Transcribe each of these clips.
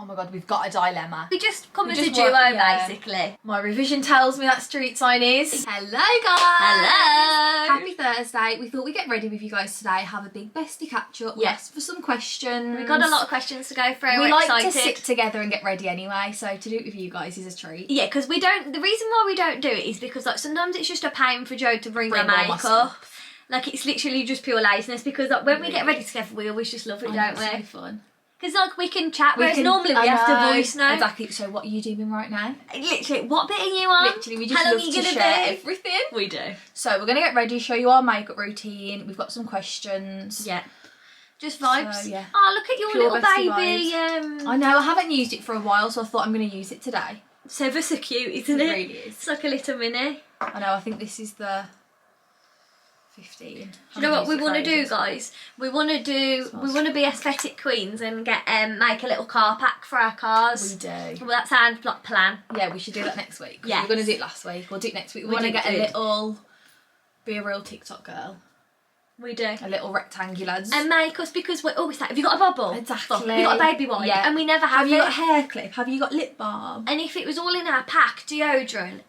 Oh my god, we've got a dilemma. We just come as a duo, basically. My revision tells me that street sign is... Hello, guys! Hello! Happy Thursday. We thought we'd get ready with you guys today, have a big bestie catch-up. Yes. For some questions. We've got a lot of questions to go through. We We're like excited. to sit together and get ready anyway, so to do it with you guys is a treat. Yeah, because we don't... The reason why we don't do it is because, like, sometimes it's just a pain for Joe to bring Bring her all my makeup. stuff. Like, it's literally just pure laziness because, like, when we get ready together, we always just love it, don't It's really we? fun. Because, like, we can chat, whereas normally we I have to know. voice note. Exactly, so what are you doing right now? Literally, what bit are you on? Literally, we just How long love are you to gonna share be? everything. We do. So we're going to get ready, show you our makeup routine. We've got some questions. Yeah. Just vibes. So, yeah. Oh, look at your Pure little bestie baby. I know, I haven't used it for a while, so I thought I'm going to use it today. So cute, isn't It it? really is. It's like a little mini. I know, I think this is the 15. Do you know what we want to do, guys? We want to be aesthetic queens and get make a little car pack for our cars. We do. Well, that sounds like plan. Yeah, we should do that next week. Yes. We're going to do it last week. We'll do it next week. We We want to did get a good. little, be a real TikTok girl. We do. A little rectangular. And make us, because we're always like, have you got a bubble? Exactly. Have you got a baby wipe? Yeah. And we never have Have you it. got hair clip? Have you got lip balm? And if it was all in our pack, deodorant,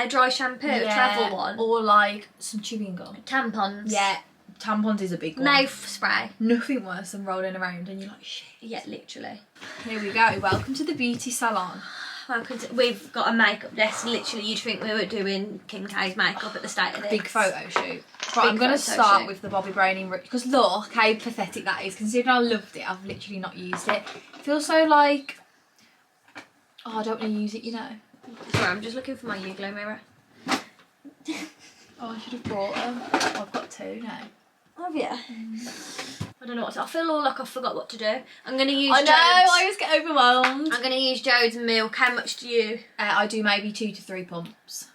dry shampoo, travel one, Or like some chewing gum. tampons. Yeah, tampons is a big one. Mouth spray. Nothing worse than rolling around and you're like, shit. Yeah, literally. Here we go. Welcome to the beauty salon. Welcome to, we've got a makeup desk. Literally, you'd think we were doing Kim K's makeup at the start of this. Big photo shoot. Right, I'm going to photo start shoot. with the Bobbi Brown in because look how pathetic that is. Considering I loved it, I've literally not used it. It feels so like, oh, I don't want to use it, you know. Sorry, I'm just looking for my Uglo mirror. Oh, I should have brought them. Oh, I've got two now. Have you? I don't know what to, I feel all like I forgot what to do. I'm going to use I know, Jode's. I always get overwhelmed. I'm going to use Jode's milk. How much do you? I do maybe 2 to 3 pumps.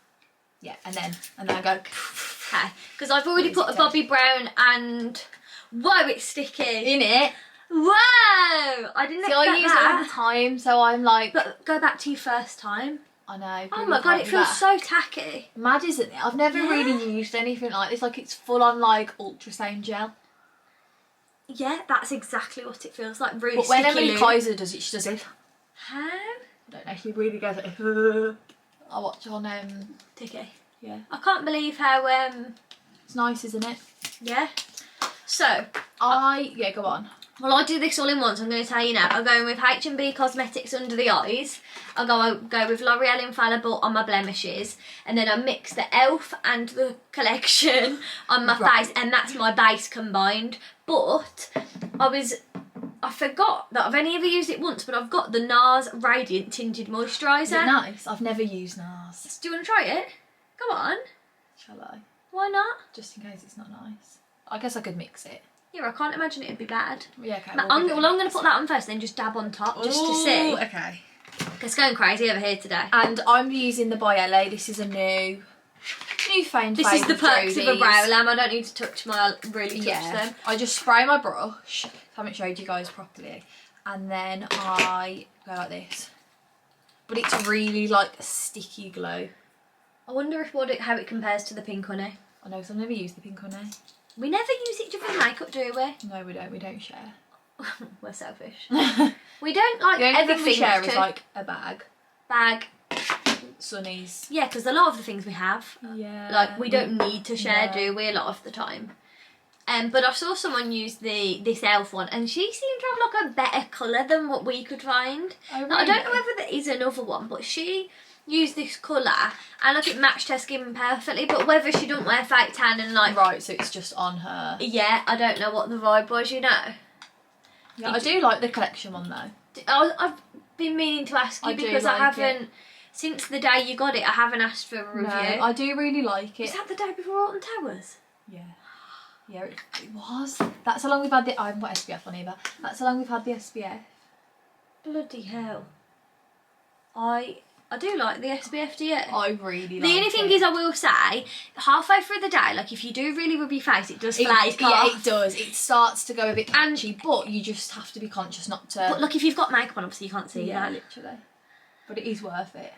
Yeah, and then I go. Okay, because I've already put a Bobbi Brown and... Whoa, it's sticky. In it. Whoa! I didn't See, expect I use it all that. the time, so I'm like. But go back to your first time. I know. Oh people my god, can't it do feels that. so tacky. Mad, isn't it? I've never Yeah. really used anything like this. Like, it's full on like ultrasound gel. Yeah, that's exactly what it feels like. Really But when sticky Emily lube. Kaiser does it, she does it. How? I don't know. She really goes like. I watch on Ticky. yeah. I can't believe how It's nice, isn't it? yeah. So Yeah, go on. well, I do this all in once. I'm going to tell you now. I'm going with H&B Cosmetics under the eyes. I'll go with L'Oreal Infallible on my blemishes, and then I mix the Elf and the Collection on my Right. face, and that's my base combined. But I forgot that I've only ever used it once, but I've got the NARS Radiant Tinted Moisturiser. Is it nice? I've never used NARS. Do you want to try it? Go on. Shall I? Why not? Just in case it's not nice. I guess I could mix it. Yeah, I can't imagine it'd be bad. Yeah, okay. I'm going to put that on first, then just dab on top, just to see. Okay. It's going crazy over here today. And I'm using the By LA. This is a newfound This is the favourite perks of a Jodie's. brow lamb. I don't need to touch touch Yeah. them. I just spray my brush. I haven't showed you guys properly. And then I go like this. But it's really like a sticky glow. I wonder if how it compares to the pink honey. I know, 'cause I've never used the pink honey. We never use it for makeup, do we? No, we don't. We don't share. We're selfish. We don't like The only ever thing we think share to is like a bag. Sunnies. Yeah, because a lot of the things we have, Yeah. like we don't need to share, No. do we? A lot of the time. But I saw someone use this Elf one, and she seemed to have like a better colour than what we could find. Oh, Now, I don't know really? whether there is another one, but she used this colour and like it matched her skin perfectly. But whether she don't wear fake tan and like Right, so it's just on her. yeah, I don't know what the vibe was. You know, Yeah, I do like the Collection one though. I've been meaning to ask you I do because I like haven't since the day you got it. I haven't asked for a review. No, I do really like it. Was that the day before Alton Towers? Yeah. Yeah, it was. That's how long we've had the... I haven't got SPF on either. That's how long we've had the SPF. Bloody hell! I do like the SPF, do you? I really like The only thing is, I will say, halfway through the day, like if you do really rub your face, it does flake Yeah, off. it does. It starts to go a bit patchy, but you just have to be conscious not to... But look, if you've got makeup on, obviously you can't see yeah, that. literally. But it is worth it.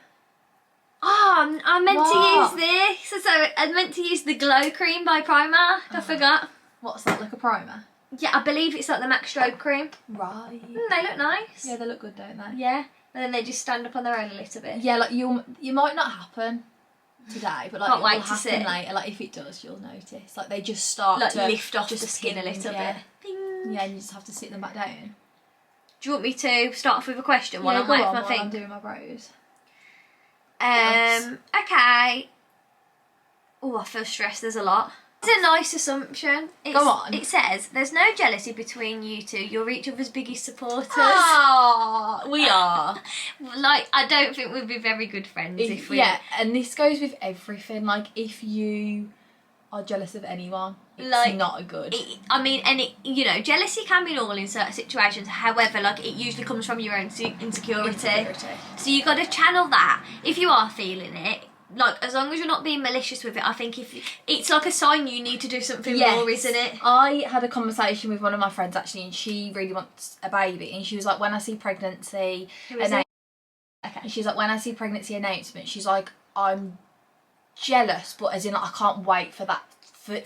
Oh, I meant What? to use this. So I meant to use the Glow Cream by Primark. I forgot. What's that, like a primer? Yeah, I believe it's like the MAC Strobe Cream. Right. They look nice. Yeah, they look good, don't they? Yeah. And then they just stand up on their own a little bit. Yeah, like you might not happen today, but like Can't it wait will to happen see. later. Like if it does, you'll notice. Like they just start Like to lift off just the skin a ping, little yeah. bit. Bing. Yeah, and you just have to sit them back down. Do you want me to start off with a question while Yeah, I'm go waiting on for my while I'm thing? doing my brows. Okay. Oh, I feel stressed. There's a lot. It's a nice assumption. Go on. It says, there's no jealousy between you two. You're each other's biggest supporters. Ah, we are. Like, I don't think we'd be very good friends if we... Yeah, and this goes with everything. Like if you are jealous of anyone, it's Like, not a good. you know, jealousy can be normal in certain situations. However, like, it usually comes from your own insecurity. So you got to channel that. If you are feeling it, like, as long as you're not being malicious with it, I think if it's like a sign you need to do something more, isn't it? I had a conversation with one of my friends actually, and she really wants a baby, and she was like, when I see pregnancy, Who is it? Okay. and she's like, when I see pregnancy announcement, she's like, I'm jealous, but as in like, I can't wait for that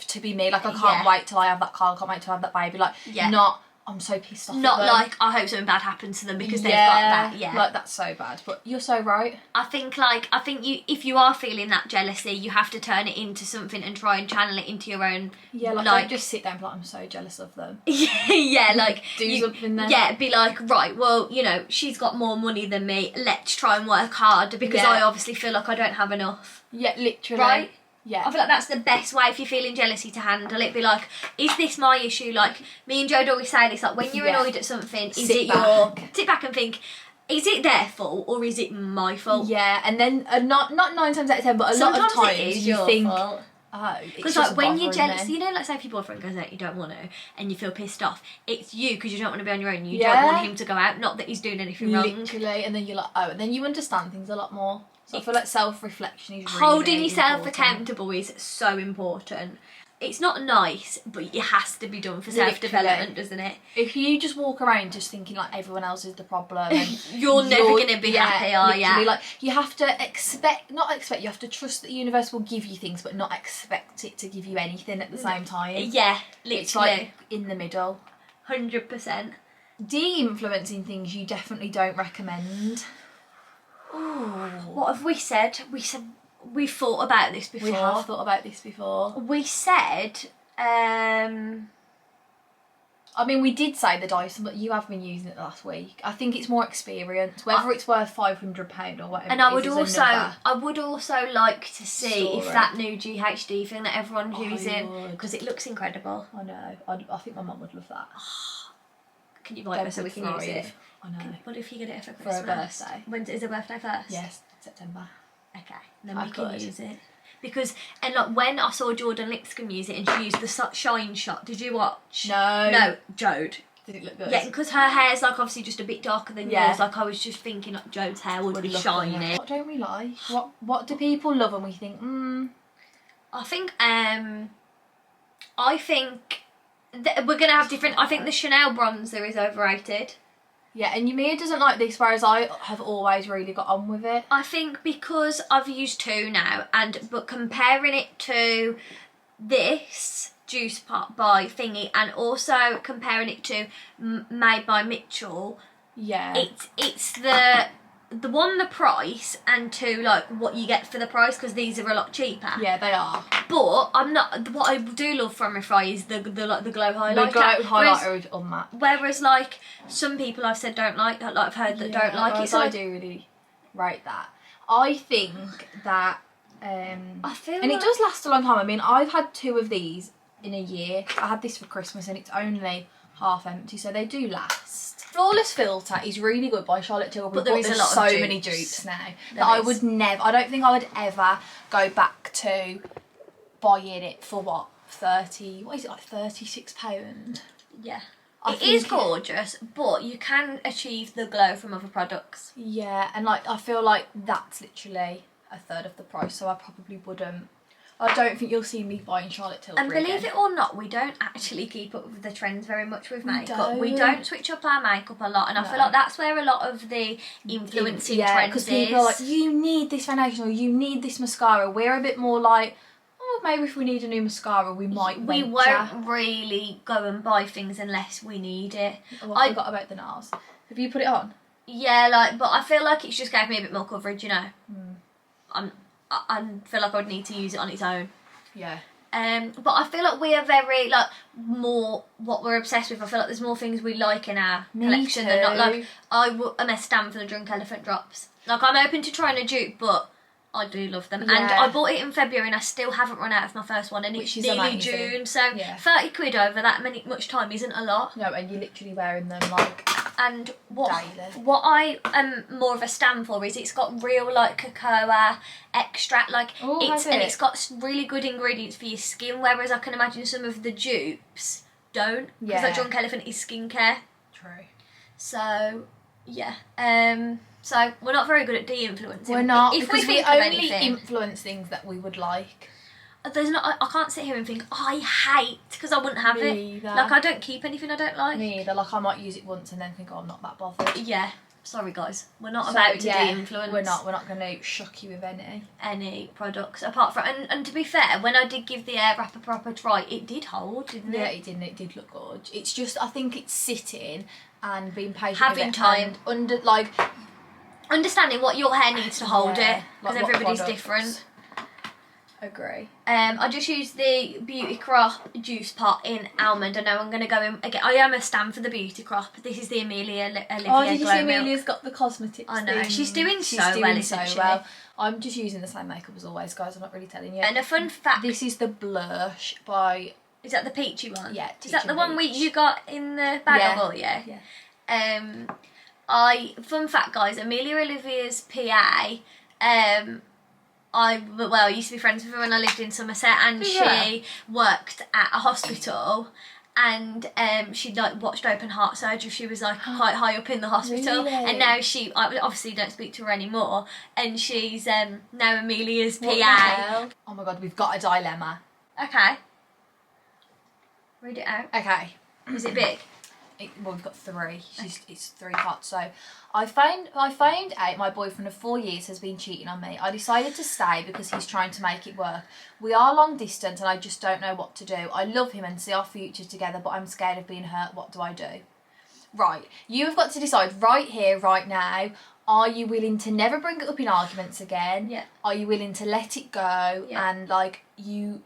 to be me. Like I can't wait till I have that car. I can't wait to have that baby. Like not. I'm so pissed off. Not at them. like I hope something bad happens to them because they've got that. Yeah, like that's so bad. But you're so right. I think you, if you are feeling that jealousy, you have to turn it into something and try and channel it into your own. Yeah, like don't just sit there and be like, I'm so jealous of them. Yeah, like do something then. Yeah, be like, right, well, you know, she's got more money than me. Let's try and work hard because I obviously feel like I don't have enough. Yeah, literally. Right. Yeah. I feel like that's the best way if you're feeling jealousy to handle it. Be like, is this my issue? Like, me and Jode always say this, like, when you're annoyed at something, sit back and think, is it their fault or is it my fault? Yeah, and then not 9 times out of 10, but Sometimes lot of times it is you your think, fault. oh, because like when you're jealous, you know, like say if your boyfriend goes out, you don't want to, and you feel pissed off. It's you because you don't want to be on your own. You don't want him to go out. Not that he's doing anything wrong. Literally, and then you're like, oh, and then you understand things a lot more. So I feel like self-reflection is really holding yourself important. accountable is so important. It's not nice, but it has to be done for self-development, doesn't it? If you just walk around just thinking like everyone else is the problem, and you're never gonna be happy, are you? Like you have to you have to trust that the universe will give you things, but not expect it to give you anything at the same time. Yeah, literally. It's like in the middle. 100%. De-influencing things you definitely don't recommend. Ooh. What have we said? We've thought about this before. We have thought about this before. We said, I mean, we did say the Dyson, but you have been using it last week. I think it's more experience, whether it's worth £500 or whatever. And I would also like to see if that new GHD thing that everyone's using, because it looks incredible. I know. I think my mum would love that. Can you buy it so we can use it? I know. What if you get it for Christmas? For a birthday. When is her birthday first? Yes, September. Okay, then we can use it. Because, and like when I saw Jordan Lipscomb use it and she used the Shine Shot, did you watch? No, Jode. Did it look good? Yeah, because her hair's like obviously just a bit darker than yours. Like I was just thinking like Jode's hair would be shiny. What don't we like? What do people love and we think, I think we're gonna have different. I think the Chanel bronzer is overrated. Yeah, and Yumia doesn't like this, whereas I have always really got on with it. I think because I've used 2 now, but comparing it to this Juice Pop by Thingy, and also comparing it to Made by Mitchell, it's the one, the price, and 2, like what you get for the price, because these are a lot cheaper. Yeah, they are. But I'm not. What I do love from Refry is the glow highlighter. The glow highlighter is unmatched. Whereas like some people I've said don't like that, like I've heard that don't like it. So I do really rate that. I think that I feel and it does last a long time. I mean, I've had 2 of these in a year. I had this for Christmas and it's only half empty, so they do last. Flawless Filter is really good by Charlotte Tilbury, but there's so many dupes now that I would never. I don't think I would ever go back to buying it for what, 30? What is it, like £36? Yeah. It is gorgeous, but you can achieve the glow from other products. Yeah, and like I feel like that's literally a third of the price, so I probably wouldn't. I don't think you'll see me buying Charlotte Tilbury. And believe it or not, we don't actually keep up with the trends very much with makeup. We don't switch up our makeup a lot, and I feel like that's where a lot of the influencing trends is. Because people are like, you need this foundation or you need this mascara. We're a bit more like, maybe if we need a new mascara, we might. We won't really go and buy things unless we need it. Oh, I forgot about the NARS. Have you put it on? Yeah, like, but I feel like it's just gave me a bit more coverage, you know. I feel like I would need to use it on its own. Yeah. But I feel like we are very, like, more what we're obsessed with. I feel like there's more things we like in our collection than not. Like, I'm a stan for the Drunk Elephant drops. Like, I'm open to trying a dupe, but I do love them. Yeah. And I bought it in February and I still haven't run out of my first one, and it's nearly amazing. June, so yeah. 30 quid over that much time isn't a lot. No, and you're literally wearing them, like, and what daily. What I am more of a stan for is it's got real, like, cocoa extract, like, it's got really good ingredients for your skin, whereas I can imagine some of the dupes don't, because like Drunk Elephant is skincare. True. So yeah, so we're not very good at de-influencing. We're not, if because we think we of only anything, influence things that we would like. there's not. I can't sit here and think I hate, because I wouldn't have Me it. either. Like, I don't keep anything I don't like. Me either. Like, I might use it once and then think, oh, I'm not that bothered. Yeah. Sorry guys, we're not about to de-influence. We're not going to shock you with any products apart from, and to be fair, when I did give the air wrap a proper try, it did hold, didn't it? Yeah, it didn't. It did look good. It's just, I think it's sitting and being patient, having with it, time, and understanding what your hair needs to hold it, because like everybody's different. Agree. I just used the Beauty Crop juice pot in almond. I know I'm going to go in again. I am a stan for the Beauty Crop. This is the Amelia Olivia Oh, did you Glow see Milk. Amelia's got the cosmetics I know. thing? She's doing She's so doing well, so essentially. well. I'm just using the same makeup as always, guys. I'm not really telling you. And a fun fact. This is the blush by... Is that the peachy one? Yeah, Is that the Peach one you got in the bag of all? Yeah. Fun fact, guys. Amelia Olivia's PA. I used to be friends with her when I lived in Somerset, and she worked at a hospital, and she'd like watched open heart surgery. She was like quite high up in the hospital, really? and now I obviously don't speak to her anymore, and she's now Amelia's PA. What the hell? Oh my god, we've got a dilemma. Okay. Read it out. Okay. Is it big? Well, we've got 3. It's 3 parts. So, I found out my boyfriend of 4 years has been cheating on me. I decided to stay because he's trying to make it work. We are long distance and I just don't know what to do. I love him and see our future together, but I'm scared of being hurt. What do I do? Right, you have got to decide right here, right now. Are you willing to never bring it up in arguments again? Yeah. Are you willing to let it go? Yeah. And like you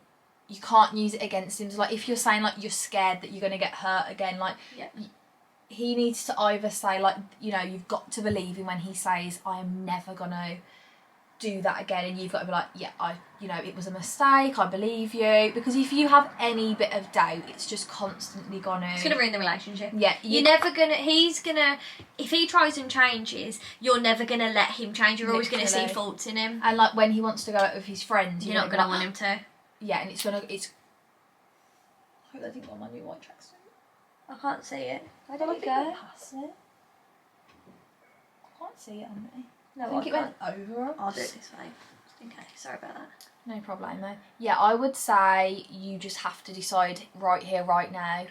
can't use it against him. So like if you're saying like you're scared that you're gonna get hurt again, like he needs to either say like, you know, you've got to believe him when he says I am never gonna do that again, and you've got to be like, it was a mistake, I believe you. Because if you have any bit of doubt, it's just constantly it's gonna ruin the relationship. Yeah. You're never gonna, if he tries and changes, you're never gonna let him change. You're always gonna see faults in him. And like when he wants to go out with his friends, you're not gonna want him to. Yeah, and I hope they didn't want my new white tracksuit. I can't see it. Where did I it think go? I passed it. I can't see it on me. No, I think it went over us. I'll do it this way. Okay, sorry about that. No problem though. Yeah, I would say you just have to decide right here, right now.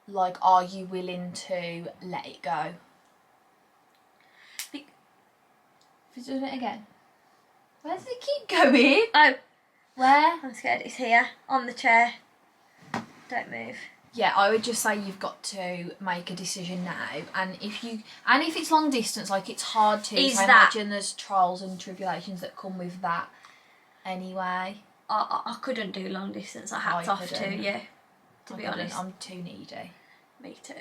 Like, are you willing to let it go? If he's doing it again. Where does it keep going? Oh. Where? I'm scared. It's here, on the chair. Don't move. Yeah, I would just say you've got to make a decision now, and if it's long distance, like it's hard to. I imagine there's trials and tribulations that come with that. Anyway, I couldn't do long distance. I had to, yeah. To be honest, I'm too needy. Me too.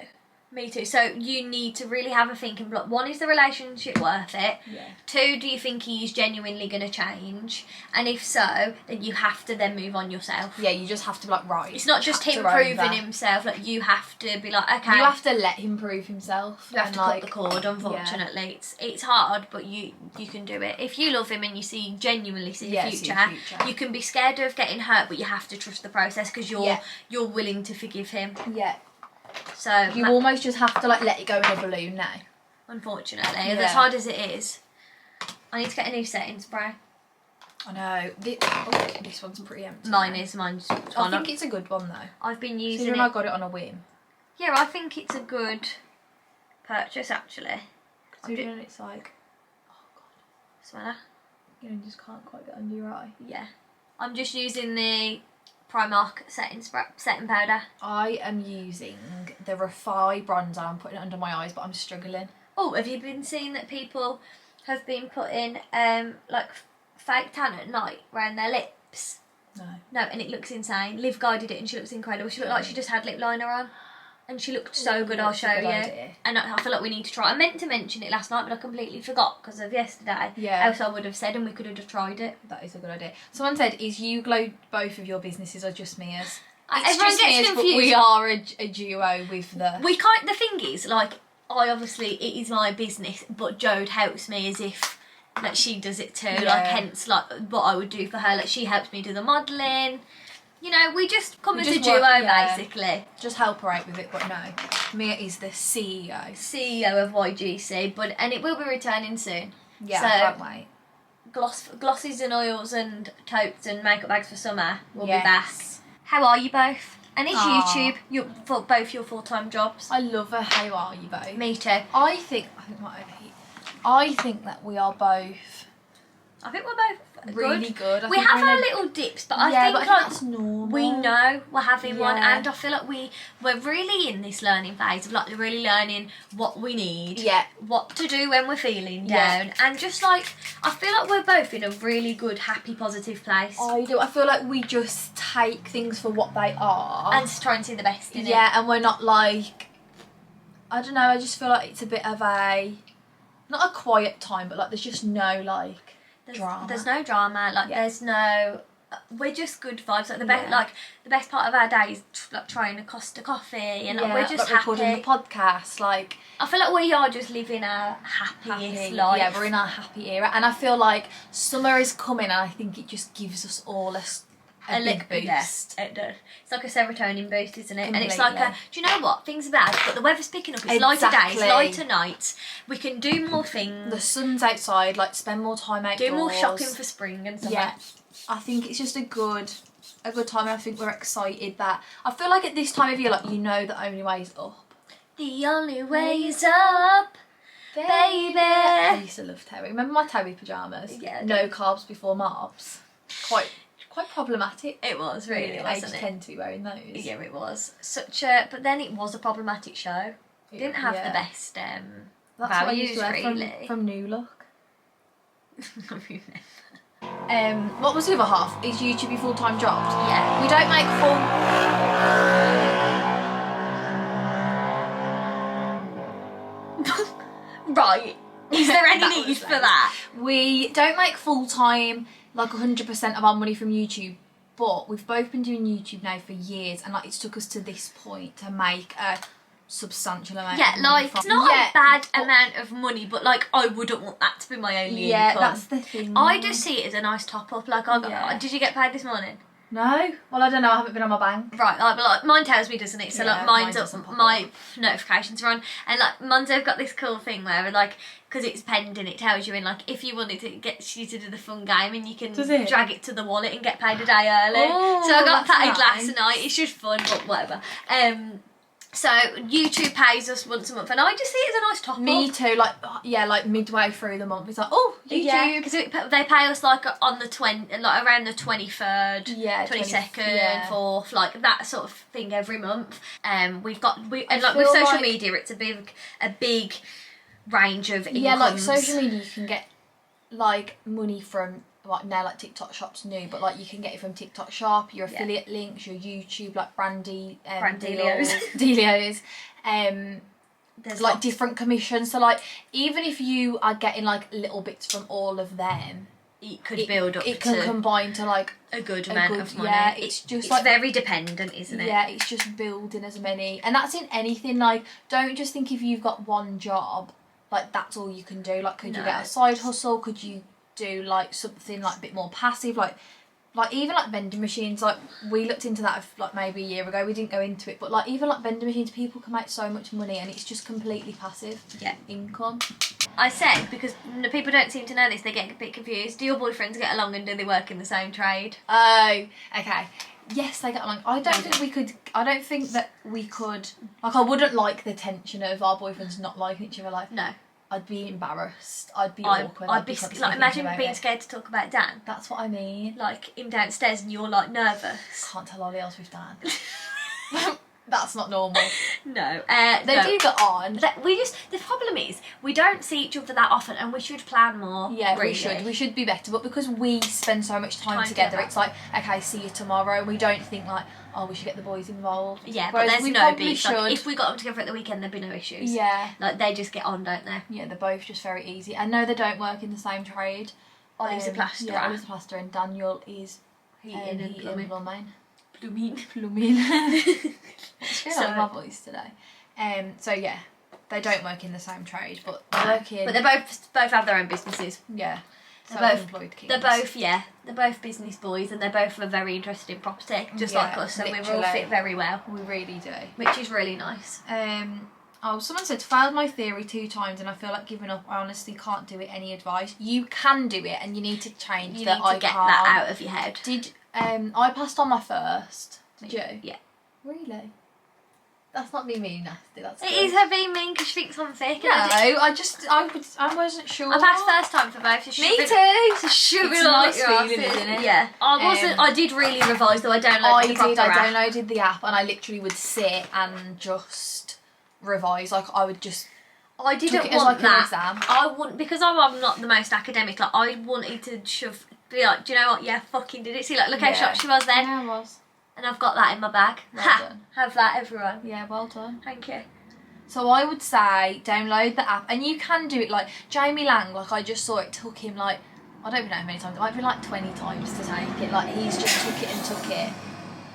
Me too. So you need to really have a thinking block. 1, is the relationship worth it? Yeah. 2, do you think he is genuinely going to change? And if so, then you have to then move on yourself. Yeah, you just have to be like, right. It's not just him proving himself. Like, you have to be like, okay. You have to let him prove himself. You have to cut the cord, unfortunately. Yeah. It's hard, but you can do it. If you love him and you genuinely see the future, you can be scared of getting hurt, but you have to trust the process because you're willing to forgive him. Yeah. So you almost just have to like let it go in a balloon now. Unfortunately, as hard as it is, I need to get a new setting spray. I know. This one's pretty empty. Mine's I think it's a good one though. I've been using it. I got it on a whim. Yeah, I think it's a good purchase actually. Considering it's like, oh god, smell it. You just can't quite get under your eye. Yeah. I'm just using the Primark setting powder. I am using the Refi bronzer. I'm putting it under my eyes, but I'm struggling. Oh, have you been seeing that people have been putting like fake tan at night around their lips? No, and it looks insane. Liv guided it and she looks incredible. She looked like she just had lip liner on. And she looked so good, I'll show you. Idea. And I feel like we need to try. I meant to mention it last night, but I completely forgot because of yesterday. Yeah. Else I would have said and we could have tried it. That is a good idea. Someone said, is You Glow both of your businesses or just Mia's? Everyone gets Mia's, confused. but we are a duo with the... The thing is, like, I obviously, it is my business, but Jode helps me as if like she does it too. Yeah. Like, hence, like, what I would do for her. Like, she helps me do the modelling. You know, we just come as a duo, basically. Just help her out with it, but no. Mia is the CEO. CEO of YGC, and it will be returning soon. Yeah, so, I can't wait. Glosses and oils and totes and makeup bags for summer will be Yes. back. How are you both? And is Aw. YouTube both your full-time jobs? I love her. How are you both? Me too. I think that we are both I think we're both really good. I We think have we're in our a- little dips, but I yeah, think but I like think that's normal. we know we're having one, Yeah. and I feel like we're really in this learning phase of like really learning what we need, Yeah. what to do when we're feeling Yeah. down, and just like I feel like we're both in a really good, happy, positive place, I do. I feel like we just take things for what they are. and try and see the best in it. yeah, and we're not like, I don't know, I just feel like it's a bit of not a quiet time, but like there's just no like drama. There's no drama. Like Yeah. there's no. We're just good vibes. Like Yeah. the best part of our day is like trying a Costa coffee, and like, we're just like recording happy. the podcast, like I feel like we are just living our happiest happy. life. Yeah, we're in our happy era, and I feel like summer is coming, and I think it just gives us all a big boost. Yeah, it does. It's like a serotonin boost, isn't it? And it's like Completely. do you know what? Things are bad, but the weather's picking up. It's lighter days, Exactly. lighter nights. We can do more things. The sun's outside, like spend more time outdoors. Do more shopping for spring and summer. Yeah, I think it's just a good time, and I think we're excited that I feel like at this time of year, like the only way is up. The only way is up, baby. I used to love Terry. Remember my Terry pajamas? Yeah, I No carbs before marbs. Quite problematic. It was really, Age wasn't it? 10 to be wearing those. Yeah, it was but then it was a problematic show. It didn't have the best That's what I used values, to wear really. from New Look. What was the other half? Is YouTube your full-time job? Yeah. We don't make Right. Is there any That need was for nice. that? We don't make full-time, like 100% of our money from YouTube, but we've both been doing YouTube now for years, and like it's took us to this point to make a substantial amount Yeah, of money like from it's not Yeah, a bad but- amount of money, but like I wouldn't want that to be my only Yeah, income. that's the thing. I just see it as a nice top up. Like, Yeah. did you get paid this morning? No? Well, I don't know, I haven't been on my bank. Right, like, but like mine tells me, doesn't it? So Yeah, like mine mine's doesn't up, pop my up. notifications are on, and like Monzo got this cool thing where like because it's pending, it tells you in like if you wanted to get you to do the fun game, and you can Does it? drag it to the wallet and get paid a day early. Oh, so I got that's paid nice. last night. It's just fun, but whatever. So YouTube pays us once a month, and I just see it as a nice top up. Me too, like midway through the month, it's like, oh, YouTube. Yeah, because they pay us like on the like around the 23rd, Yeah, 22nd, yeah. 4th, like that sort of thing every month. We've got and I like with feel social like- media, it's a big range of incomes. Yeah, like social media, you can get like money from like now, like TikTok Shop's new, but like you can get it from TikTok Shop, your affiliate links, your YouTube, like Brandy Brandelios. Delios, There's like lots- different commissions. So like even if you are getting like little bits from all of them, it could build up it can to combine to like a good a amount good- of money. yeah, it's just it's like- very dependent, isn't it? yeah, it's just building as many, and that's in anything. Like, don't just think if you've got one job, like that's all you can do. Like, could you No. get a side hustle? Could you do like something like a bit more passive, like even like vending machines? Like we looked into that like maybe a year ago. We didn't go into it, but like even like vending machines, people can make so much money, and it's just completely passive income. I said, because people don't seem to know this, they get a bit confused. Do your boyfriends get along, and do they work in the same trade? Oh, okay. Yes, they get along. I don't think we could. I don't think that we could. Like, I wouldn't like the tension of our boyfriends not liking each other. Like, No. I'd be embarrassed. I'd be I'd awkward. be constantly like, thinking imagine about being it. scared to talk about Dan. That's what I mean. Like him downstairs and you're like nervous. Can't tell Ollie else with Dan. That's not normal. No. They no. do get on. The problem is we don't see each other that often, and we should plan more. Yeah, really. we should be better, but because we spend so much time Time together, together. it's like, okay, see you tomorrow. We don't think like, oh, we should get the boys involved. Yeah, Whereas but there's we no probably beef. Like, should. if we got them together at the weekend, there'd be no issues. Yeah, Like they just get on, don't they? yeah, they're both just very easy. I know they don't work in the same trade. Ollie's a plasterer. Yeah, Ollie's a plasterer, and Daniel is Heating and plumbing. Plumbing. What's going So- on with my voice today? So yeah, they don't work in the same trade, but they work in. But they both have their own businesses. yeah, They're both- self-employed kids. They're both business boys, and they're both very interested in property, just Yeah, like us. So we all literally. fit very well, We really do. which is really nice. Someone said, failed my theory 2 times and I feel like giving up. I honestly can't do it. Any advice? You can do it, and you need to change You that. need to I get can't. that out of your head. Did I passed on my first? Did you? Yeah. Really? That's not me being nasty. That's It good. is her being mean because she thinks I'm fake. No, and I wasn't sure. I passed first time for both. So Me shove it- too. So shove It's it a all nice up your feeling, asses. isn't it? Yeah. I wasn't. I did really revise though. I downloaded I the did. proper I app. downloaded the app and I literally would sit and just revise. Like I would just I didn't took it as want like that. an exam. I wouldn't, because I'm not the most academic. Like I wanted to be like, do you know what? Yeah, fucking did it. See, like look how Yeah. shocked she was then, Yeah, I was. and I've got that in my bag. Well Ha! done. Have that, everyone. Yeah, well done. Thank you. So I would say download the app, and you can do it. Like Jamie Lang, like I just saw it took him like, I don't even know how many times. It might be like 20 times to take it. Like he's just took it,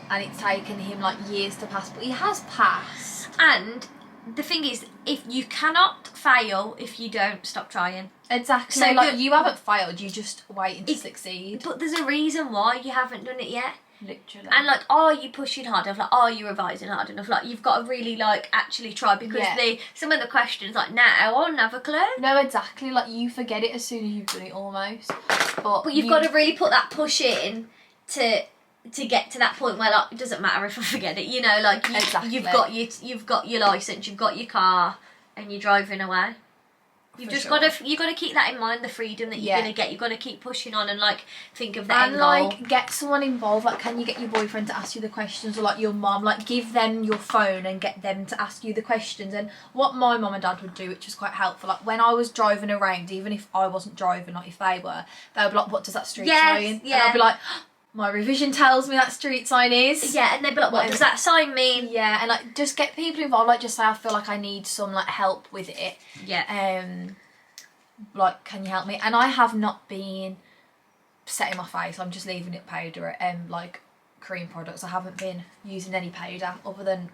and it's taken him like years to pass, but he has passed. And the thing is, if you cannot fail if you don't stop trying. Exactly. So like good- you haven't failed. You just waiting to It- succeed. But there's a reason why you haven't done it yet. Literally. And like, are you pushing hard enough? Like, are you revising hard enough? Like, you've got to really like actually try, because Yeah. some of the questions like now I won't have a clue. No, exactly. Like you forget it as soon as you've done it almost. But But you've got to really put that push in to get to that point where like it doesn't matter if I forget it. You know, like Exactly. you've got your license, you've got your car, and you're driving away. You've For just sure. got to keep that in mind. The freedom that you're Yeah. gonna get. You've got to keep pushing on and like think of the And end goal. like get someone involved. Like, can you get your boyfriend to ask you the questions, or like your mum? Like, give them your phone and get them to ask you the questions. And what my mum and dad would do, which was quite helpful. Like when I was driving around, even if I wasn't driving, like if they were, they would be like, "What does that street Yes, sign?" yeah. And I'd be like, "My revision tells me that street sign is." Yeah, and they'd be like, "What does that sign mean?" Yeah, and like just get people involved. Like just say, I feel like I need some like help with it. Yeah. Like, can you help me? And I have not been setting my face. I'm just leaving it powder like cream products. I haven't been using any powder other than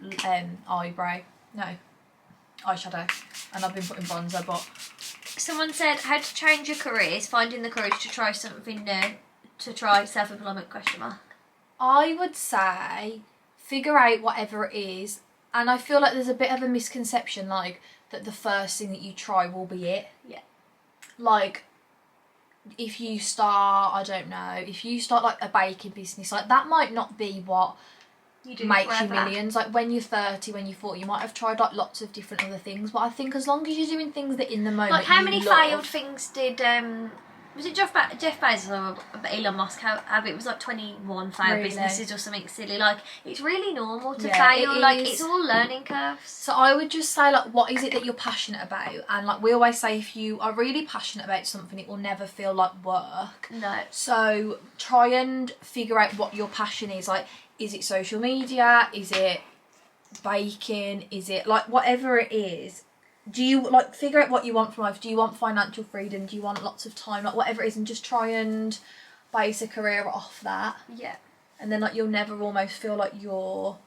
eyeshadow, and I've been putting bronzer. But Someone said, how to change your career is finding the courage to try something new, to try self-employment, question mark. I would say figure out whatever it is, and I feel like there's a bit of a misconception like that the first thing that you try will be it. Yeah. Like if you start, I don't know, if you start like a baking business, like that might not be what You do makes you forever. millions. Like when you're 30, when you're 40, you might have tried like lots of different other things, but I think as long as you're doing things that in the moment Like how you many love, failed things did was it Jeff Bezos or Elon Musk have it was like 21 failed Really? businesses or something silly. Like it's really normal to Yeah, fail. it Like is. it's all learning curves. So I would just say like, what is it that you're passionate about? And like we always say, if you are really passionate about something, it will never feel like work. No. So try and figure out what your passion is. Like, is it social media? Is it baking? Is it like whatever it is? Do you like figure out what you want from life? Do you want financial freedom? Do you want lots of time? Like whatever it is, and just try and base a career off that. Yeah. And then like you'll never almost feel like you're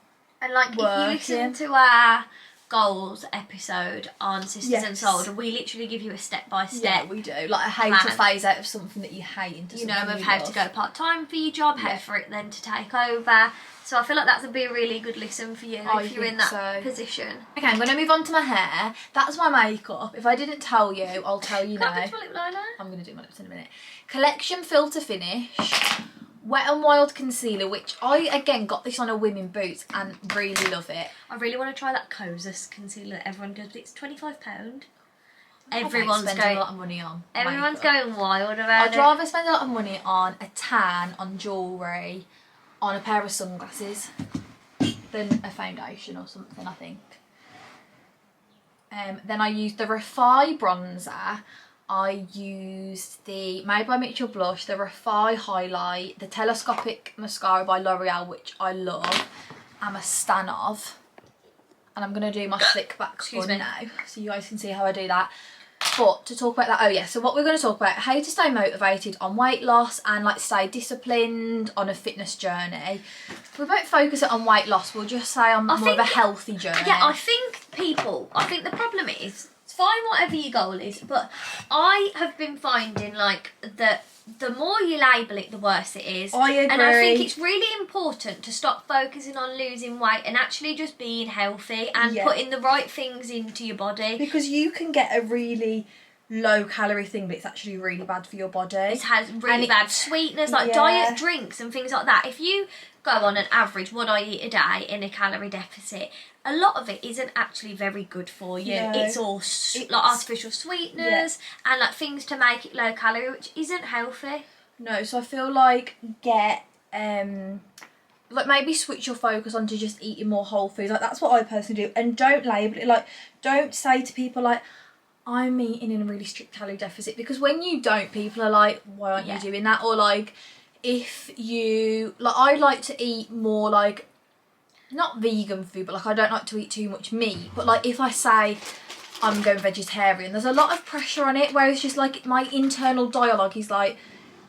And like if you listen working. to our goals episode on Sisters Yes. Unsold, we literally give you a step by Yeah, step. we do. Like how to plan. phase out of something that you hate into You know, something of you how love. to go part time for your job, how Yeah. for it then to take over. So I feel like that would be a really good listen for you I if you're in think that so. position. Okay, I'm going to move on to my hair. That's my makeup. If I didn't tell you, I'll tell you Can't now. do my lip liner. I'm going to do my lips in a minute. Collection Filter Finish Wet n Wild Concealer, which I, again, got this on a Women Boots and really love it. I really want to try that Kosas concealer that everyone does, but it's £25. everyone's spending going. a lot of money on. Everyone's makeup. going wild about I'd it. rather spend a lot of money on a tan, on jewellery, on a pair of sunglasses than a foundation or something, I think. Then I used the Refi bronzer. I used the Made by Mitchell blush, the Refi highlight, the telescopic mascara by L'Oreal, which I love. I'm a stan of. And I'm going to do my slick back Excuse spun me. now, so you guys can see how I do that. But to talk about that, oh yeah, so what we're going to talk about, how to stay motivated on weight loss and like stay disciplined on a fitness journey. We won't focus it on weight loss, we'll just say on more of a healthy journey. Yeah, I think the problem is, it's fine whatever your goal is, but I have been finding like that the more you label it, the worse it is. I agree. And I think it's really important to stop focusing on losing weight and actually just being healthy and putting the right things into your body. Because you can get a really low calorie thing, but it's actually really bad for your body. It has really bad sweeteners, like diet drinks and things like that. If you go on an average what I eat a day in a calorie deficit, a lot of it isn't actually very good for you. No. It's all like artificial sweeteners and like things to make it low calorie, which isn't healthy. No, so I feel like get like maybe switch your focus onto just eating more whole foods. Like that's what I personally do, and don't label it. Like don't say to people like I'm eating in a really strict calorie deficit, because when you don't, people are like, why aren't you doing that? Or like if you like, I like to eat more like not vegan food, but like I don't like to eat too much meat. But like if I say I'm going vegetarian, there's a lot of pressure on it, whereas just like my internal dialogue is like,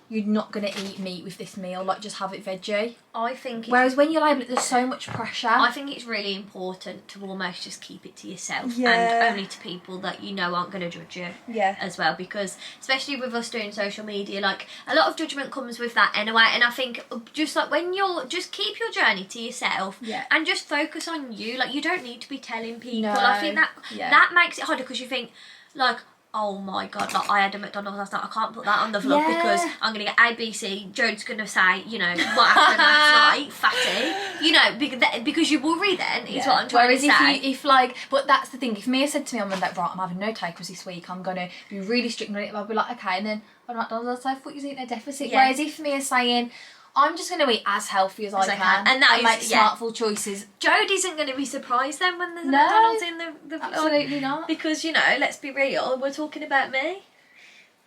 you're not going to eat meat with this meal, like just have it veggie. I think whereas when you label it, there's so much pressure. I think it's really important to almost just keep it to yourself and only to people that you know aren't going to judge you as well, because especially with us doing social media, like a lot of judgment comes with that anyway. And I think just like when you're just keep your journey to yourself and just focus on you, like you don't need to be telling people. I think that that makes it harder, because you think like, oh my god, like I had a McDonald's last night, I can't put that on the vlog because I'm going to get ABC, Joe's going to say, you know, what happened last night, fatty, you know, because you worry then, is what I'm trying to say. Whereas if like, but that's the thing, if Mia said to me on Monday, right, I'm having no takers this week, I'm going to be really strict on it, I'll be like, okay, and then on McDonald's, I thought you was eating a deficit. Whereas if Mia's saying, I'm just going to eat as healthy as I can and make smartful choices. Jode isn't going to be surprised then when there's a McDonald's in the vlog. Absolutely not. Because, you know, let's be real, we're talking about me.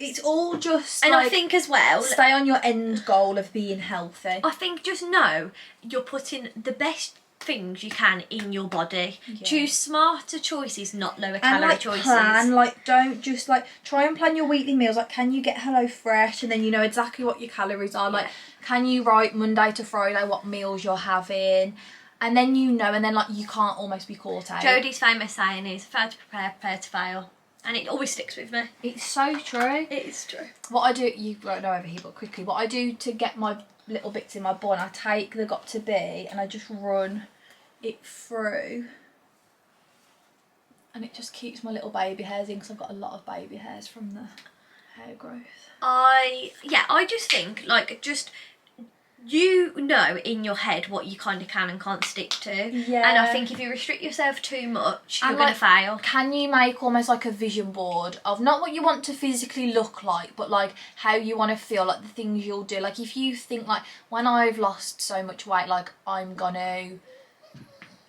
It's all just and like, I think as well, stay on your end goal of being healthy. I think just know you're putting the best things you can in your body. Choose smarter choices, not lower calorie choices. Plan, like don't just like try and plan your weekly meals. Like, can you get HelloFresh and then you know exactly what your calories are. Like, can you write Monday to Friday what meals you're having, and then you know, and then like you can't almost be caught out. Jodie's famous saying is, "Fail to prepare, prepare to fail," and it always sticks with me. It's so true. It is true. What I do, you won't know over here, but quickly, what I do to get my little bits in my bun, I take the Got To Be and I just run it through, and it just keeps my little baby hairs in, because I've got a lot of baby hairs from the hair growth. I just think like just you know in your head what you kind of can and can't stick to, and I think if you restrict yourself too much, you're going to fail. Can you make almost like a vision board of not what you want to physically look like, but like how you want to feel, like the things you'll do. Like if you think like, when I've lost so much weight, like I'm gonna,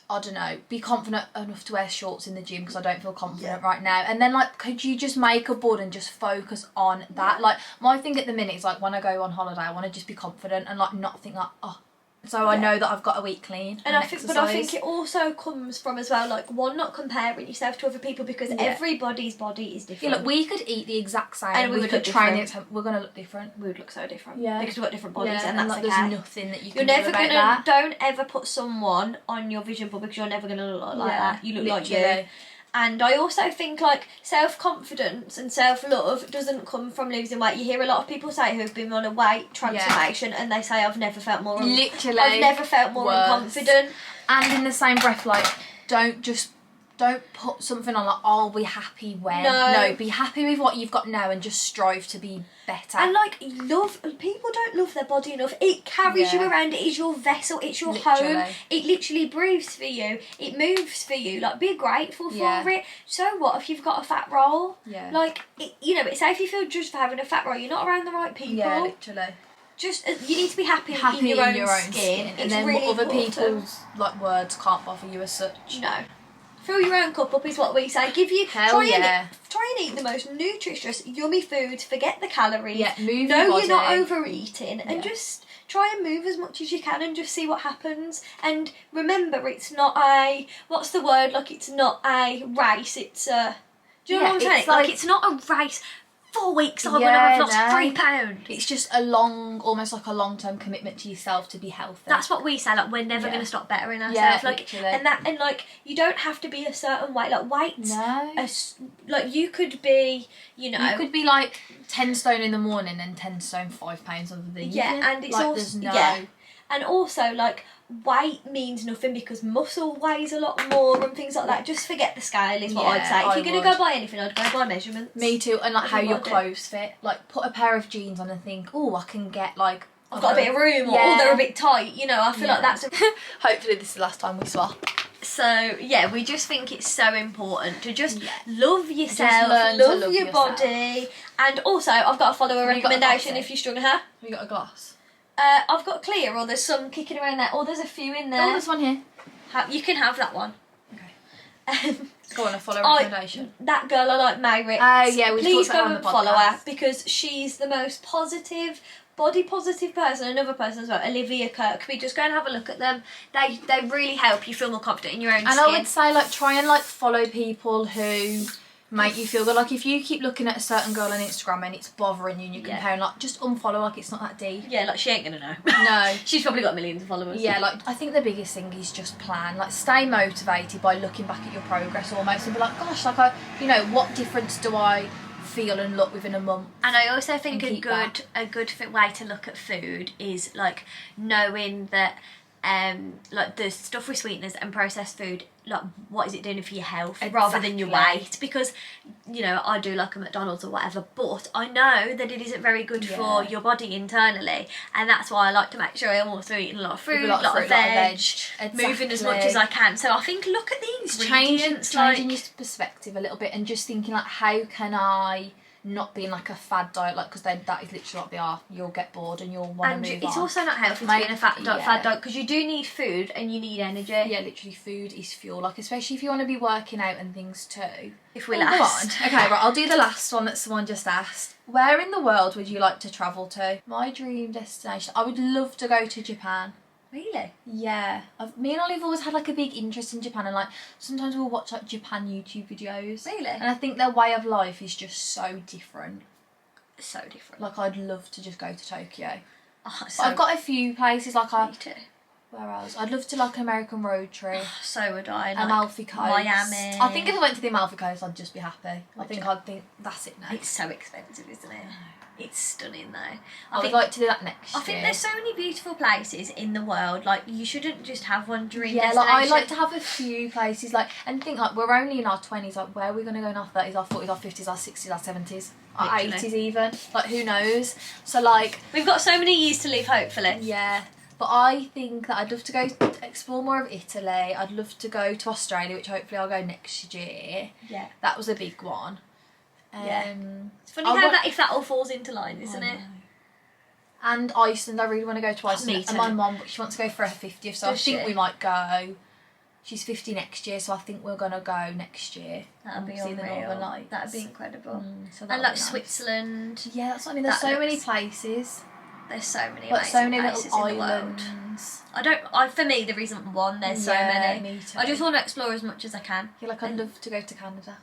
I don't know, be confident enough to wear shorts in the gym because I don't feel confident right now. And then like, could you just make a board and just focus on that? Like my thing at the minute is like, when I go on holiday, I want to just be confident and like not think like, oh, so I know that I've got a week clean. And I think it also comes from as well, like one, not comparing yourself to other people, because everybody's body is different. Yeah, look, we could eat the exact same, and we could train it. We're gonna look different. We would look so different. Yeah, because we've got different bodies, and that's like, okay. There's nothing that you can do about that. Don't ever put someone on your vision board, because you're never gonna look like that. You look literally. like you. And I also think like self-confidence and self-love doesn't come from losing weight. You hear a lot of people say who've been on a weight transformation and they say, I've never felt more literally I've never felt more unconfident. And in the same breath, like, don't just don't put something on like, I'll be happy when. No. Be happy with what you've got now and just strive to be better. And like, people don't love their body enough. It carries you around, it is your vessel, it's your home. It literally breathes for you, it moves for you. Like, be grateful for it. So what if you've got a fat roll? Yeah. Like, it's safe if you feel judged for having a fat roll, you're not around the right people. Yeah, literally. Just, you need to be happy in your own skin. And then really other people's like words can't bother you as such. No. Fill your own cup up is what we say. Try and eat the most nutritious, yummy foods. Forget the calories. Yeah, move your know body. you're not overeating, and just try and move as much as you can, and just see what happens. And remember, it's not a it's not a race. It's a. Do you know what I'm saying? Like, it's not a race. 4 weeks I'm gonna have lost 3 pounds. It's just almost like a long-term commitment to yourself to be healthy. That's what we say. Like, we're never gonna stop bettering ourselves. Yeah, like, literally. and like, you don't have to be a certain weight. Like, weights. No. Like, you could be, You could be like 10 stone in the morning and 10 stone 5 pounds of the evening. Yeah, and it's like, also and also like, weight means nothing because muscle weighs a lot more and things like that. Just forget the scale is what I'd say. If you're going to go buy anything, I'd go by measurements. Me too, and like how your clothes fit. Like, put a pair of jeans on and think, oh, I can get like... I've got a bit of room, or they're a bit tight, I feel like that's... Hopefully this is the last time we swap. So, yeah, we just think it's so important to just love yourself, love your yourself. body, and also, I've got a follower recommendation if you're struggling. Have you got a glass? I've got clear, or there's some kicking around there, or there's a few in there. Oh, there's one here. You can have that one. Okay. Go on, a follow recommendation. That girl I like, Mayrit. Oh, yeah, we've Please talked about go her and on the follow her podcast. because she's the most positive, body positive person. Another person as well, Olivia Kirkby. Just go and have a look at them. They really help you feel more confident in your own skin. And I would say, like, try and like follow people who make you feel good. Like, if you keep looking at a certain girl on Instagram and it's bothering you and you're comparing, like, just unfollow. Like, it's not that deep. Yeah, like, she ain't gonna know. No. She's probably got millions of followers. Yeah, like, I think the biggest thing is just plan. Like, stay motivated by looking back at your progress almost and be like, gosh, like, what difference do I feel and look within a month? And I also think a good way to look at food is like knowing that like the stuff with sweeteners and processed food, like, what is it doing for your health rather than your weight? Because I do like a McDonald's or whatever, but I know that it isn't very good for your body internally, and that's why I like to make sure I'm also eating a lot of fruit, a lot of veg, moving as much as I can. So I think look at the ingredients, changing your perspective a little bit, and just thinking like, how can I not being like a fad diet, like, because then that is literally what they are. You'll get bored and you'll want to move on. And it's also not healthy to be in a fad diet because you do need food and you need energy. Yeah, literally, food is fuel. Like, especially if you want to be working out and things too. If we last. Okay, right, I'll do the last one that someone just asked. Where in the world would you like to travel to? My dream destination. I would love to go to Japan. Really? Yeah. Me and Olive always had like a big interest in Japan, and like sometimes we'll watch like Japan YouTube videos. Really? And I think their way of life is just so different. So different. Like, I'd love to just go to Tokyo. Oh, I've got a few places like Me too. Where else? I'd love to like an American road trip. So would I. Like Amalfi Coast. Miami. I think if I went to the Amalfi Coast, I'd just be happy. I'd think that's it now. It's so expensive, isn't it? It's stunning though. I would like to do that next year. I think there's so many beautiful places in the world. Like, you shouldn't just have one dream destination. Like, I like to have a few places, like, and think like we're only in our 20s. Like, where are we going to go in our 30s, our 40s, our 50s, our 60s, our 70s, our 80s even? Like, who knows? So like, we've got so many years to live, hopefully. Yeah. But I think that I'd love to go explore more of Italy. I'd love to go to Australia, which hopefully I'll go next year. Yeah. That was a big one. It's funny how if that all falls into line, isn't it? And Iceland, I really want to go to Iceland. And my mum, she wants to go for her 50th, so I think we might go. She's 50 next year, so I think we're going to go next year. That'd be see the Northern Lights. That'd be incredible. So and like nice. Switzerland. Yeah, that's what I mean. There's so many places. There's so many like so many places little in the islands. For me, there isn't one. There's so many. Me too. I just want to explore as much as I can. Yeah, like, I'd love to go to Canada.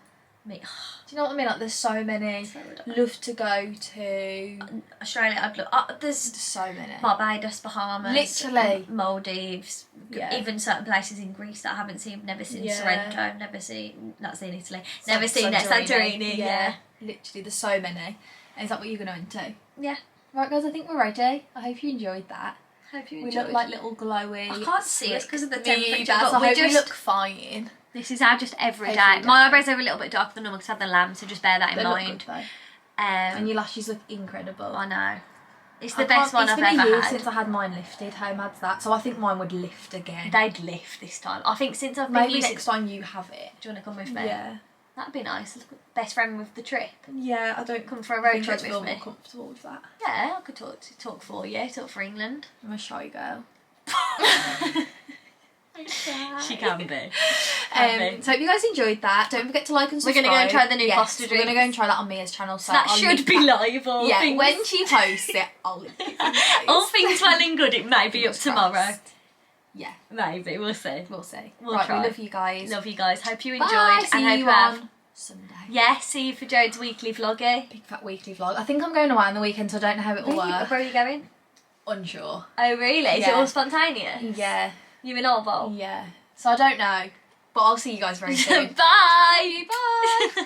Me. Do you know what I mean? Like, there's so many. Love to go to Australia. I'd look. There's so many. Barbados, Bahamas, literally Maldives. Yeah. Even certain places in Greece that I haven't seen. Never seen Sorrento. Never seen. Not seen Italy. Never seen Santorini. Yeah. Literally, there's so many. And is that what you're going to into? Yeah. Right, guys. I think we're ready. I hope you enjoyed that. Hope you enjoyed. We look like little glowy. I can't see us because of the temperature. So I hope we look fine. This is our just every day. Every day. My eyebrows are a little bit darker than normal because I had the lamb, so just bear that in They look mind. good, though. And And your lashes look incredible. I know. It's I the best can't- one I've It's been a ever year had. since I had mine lifted. How mad's that? So I think mine would lift again. They'd lift this time. I think since I've been Maybe using... next time you have it. Do you want to come with me? Yeah. That'd be nice. Best friend with the trip. Yeah, I don't Come for a I road think trip I'd with feel me. more comfortable with that. Yeah, I could talk for you. Talk for England. I'm a shy girl. She can be. So hope you guys enjoyed that. Don't forget to like and We're subscribe. gonna go and try the new Yes, pasta we're gonna drinks. go and try that on Mia's channel. So That I'll should link be that. live, all Yeah, things. when she posts it, I'll link it. in the All post. things well and good, it may be up Fingers tomorrow. crossed. Yeah, Maybe, we'll see. we'll see. We'll right, try. we love you guys. Love you guys. Hope you enjoyed. Bye. See and hope you you have... on Sunday. Yeah, see you for Jode's weekly vloggy. Big fat weekly vlog. I think I'm going away on the weekend, so I don't know how it will work. Where are you going? Unsure. Oh, really? Is it Yeah. all spontaneous? Yeah, You in Orville? yeah. So I don't know, but I'll see you guys very soon. Bye! Bye.